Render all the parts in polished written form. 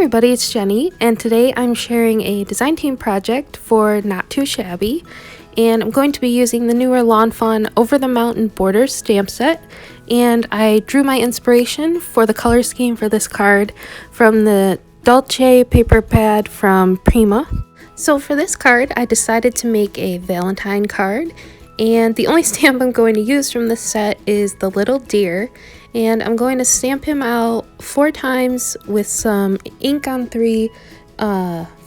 everybody, it's Jenny, and today I'm sharing a design team project for Not Too Shabby, and I'm going to be using the newer Lawn Fawn Over the Mountain Borders stamp set, and I drew my inspiration for the color scheme for this card from the Dolce paper pad from Prima. So for this card, I decided to make a Valentine card, and the only stamp I'm going to use from this set is the little deer, and I'm going to stamp him out 4 times with some ink on 3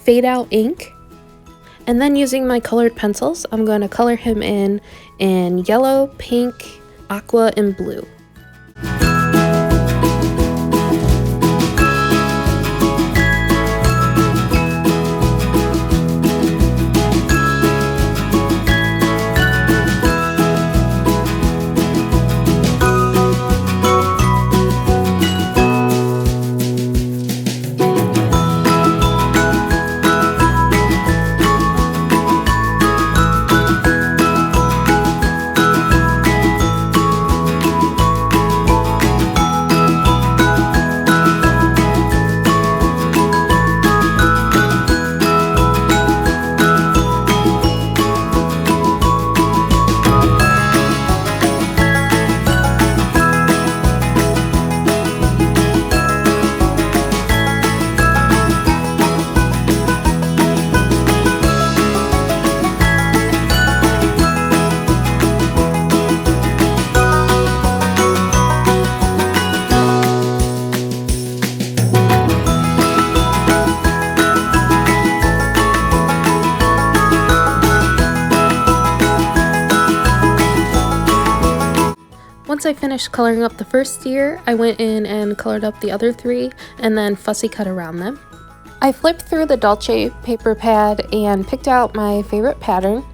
fade out ink, and then using my colored pencils I'm going to color him in yellow, pink, aqua, and blue. Once I finished coloring up the first deer, I went in and colored up the other 3 and then fussy cut around them. I flipped through the Dolce paper pad and picked out my favorite pattern,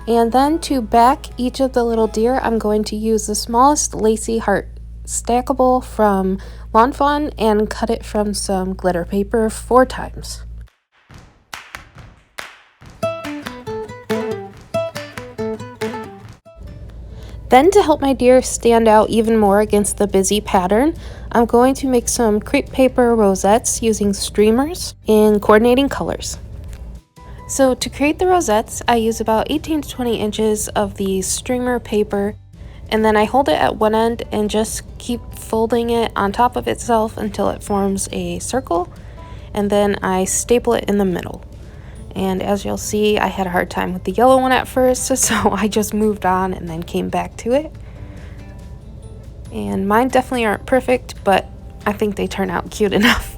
and then to back each of the little deer I'm going to use the smallest lacy heart stackable from Lawn Fawn and cut it from some glitter paper 4 times. Then, to help my deer stand out even more against the busy pattern, I'm going to make some crepe paper rosettes using streamers in coordinating colors. So to create the rosettes, I use about 18 to 20 inches of the streamer paper, and then I hold it at one end and just keep folding it on top of itself until it forms a circle, and then I staple it in the middle. And as you'll see, I had a hard time with the yellow one at first, so I just moved on and then came back to it. And mine definitely aren't perfect, but I think they turn out cute enough.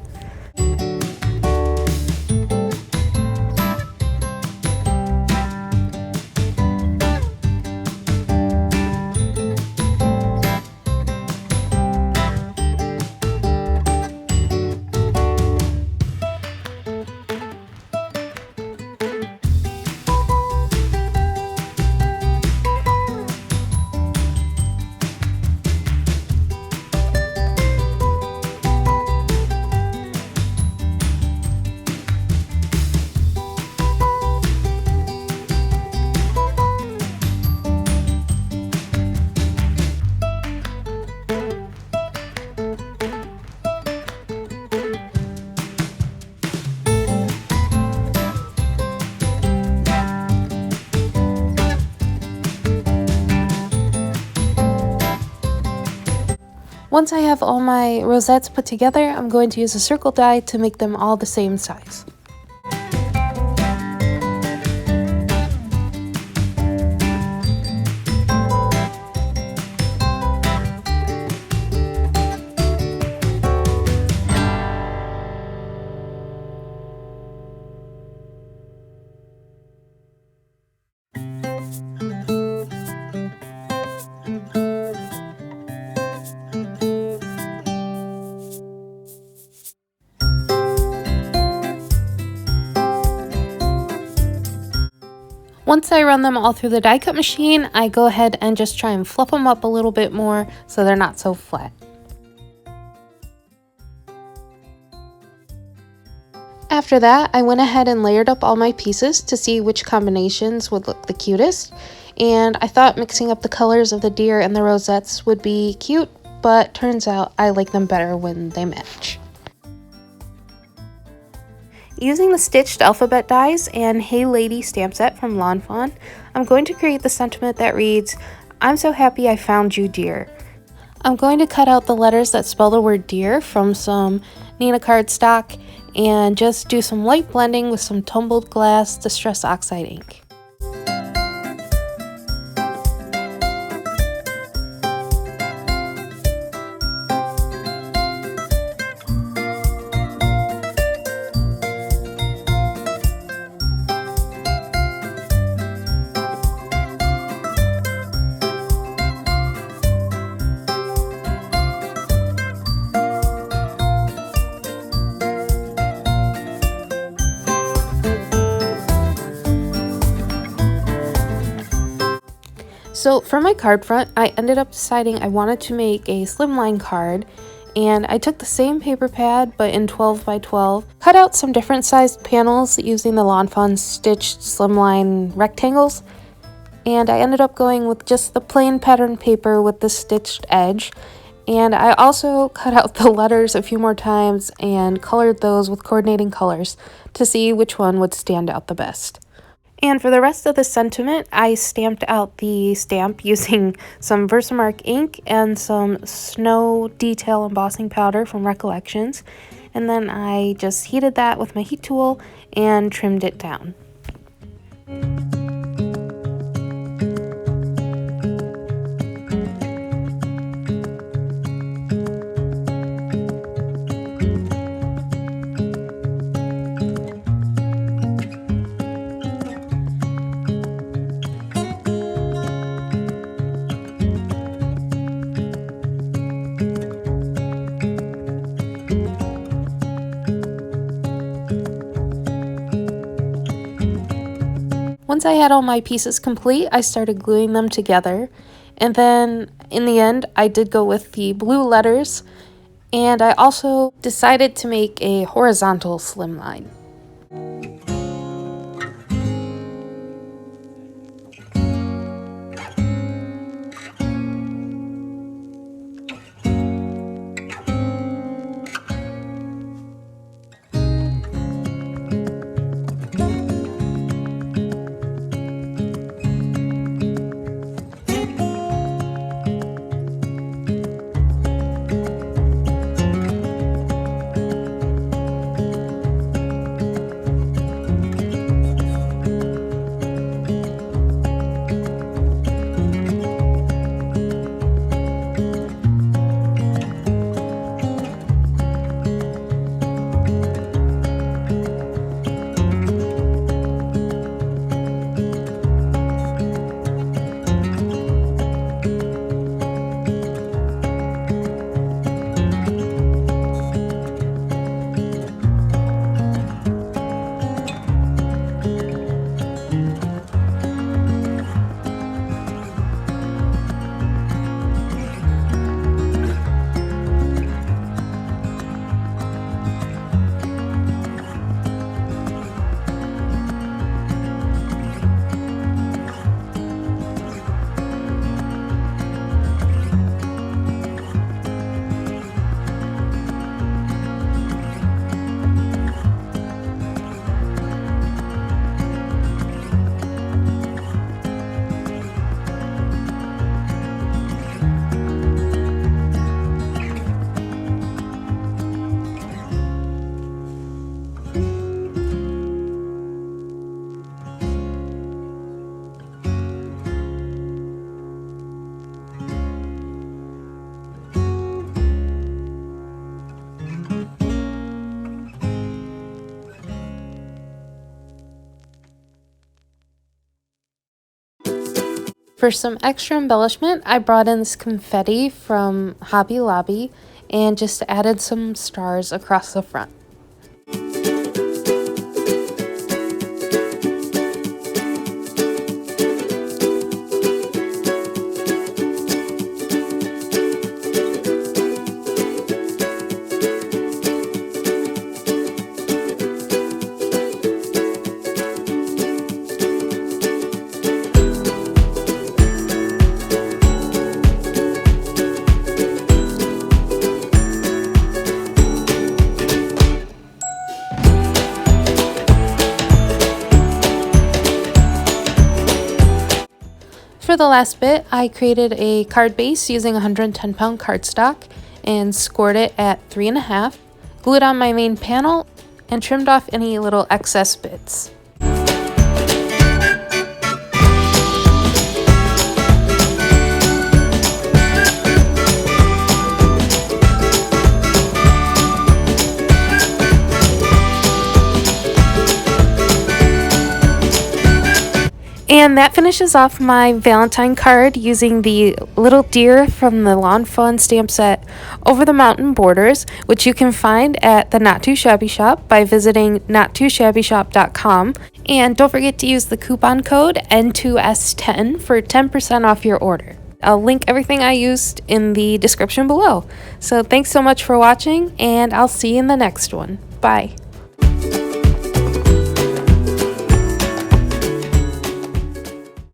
Once I have all my rosettes put together, I'm going to use a circle die to make them all the same size. Once I run them all through the die cut machine, I go ahead and just try and fluff them up a little bit more so they're not so flat. After that, I went ahead and layered up all my pieces to see which combinations would look the cutest, and I thought mixing up the colors of the deer and the rosettes would be cute, but turns out I like them better when they match. Using the stitched alphabet dies and Hey Lady stamp set from Lawn Fawn, I'm going to create the sentiment that reads, "I'm so happy I found you, dear." I'm going to cut out the letters that spell the word dear from some Nina cardstock and just do some light blending with some Tumbled glass Distress Oxide ink. So for my card front, I ended up deciding I wanted to make a slimline card, and I took the same paper pad but in 12 by 12, cut out some different sized panels using the Lawn Fawn stitched slimline rectangles, and I ended up going with just the plain pattern paper with the stitched edge. And I also cut out the letters a few more times and colored those with coordinating colors to see which one would stand out the best. And for the rest of the sentiment, I stamped out the stamp using some Versamark ink and some snow detail embossing powder from Recollections. And then I just heated that with my heat tool and trimmed it down. Once I had all my pieces complete, I started gluing them together, and then in the end I did go with the blue letters, and I also decided to make a horizontal slimline. For some extra embellishment, I brought in this confetti from Hobby Lobby and just added some stars across the front. the last bit, I created a card base using 110 pound cardstock and scored it at 3.5, glued on my main panel, and trimmed off any little excess bits. And that finishes off my Valentine card using the little deer from the Lawn Fawn stamp set Over the Mountain Borders, which you can find at the Not Too Shabby shop by visiting nottoshabbyshop.com. And don't forget to use the coupon code N2S10 for 10% off your order. I'll link everything I used in the description below. So thanks so much for watching, and I'll see you in the next one. Bye.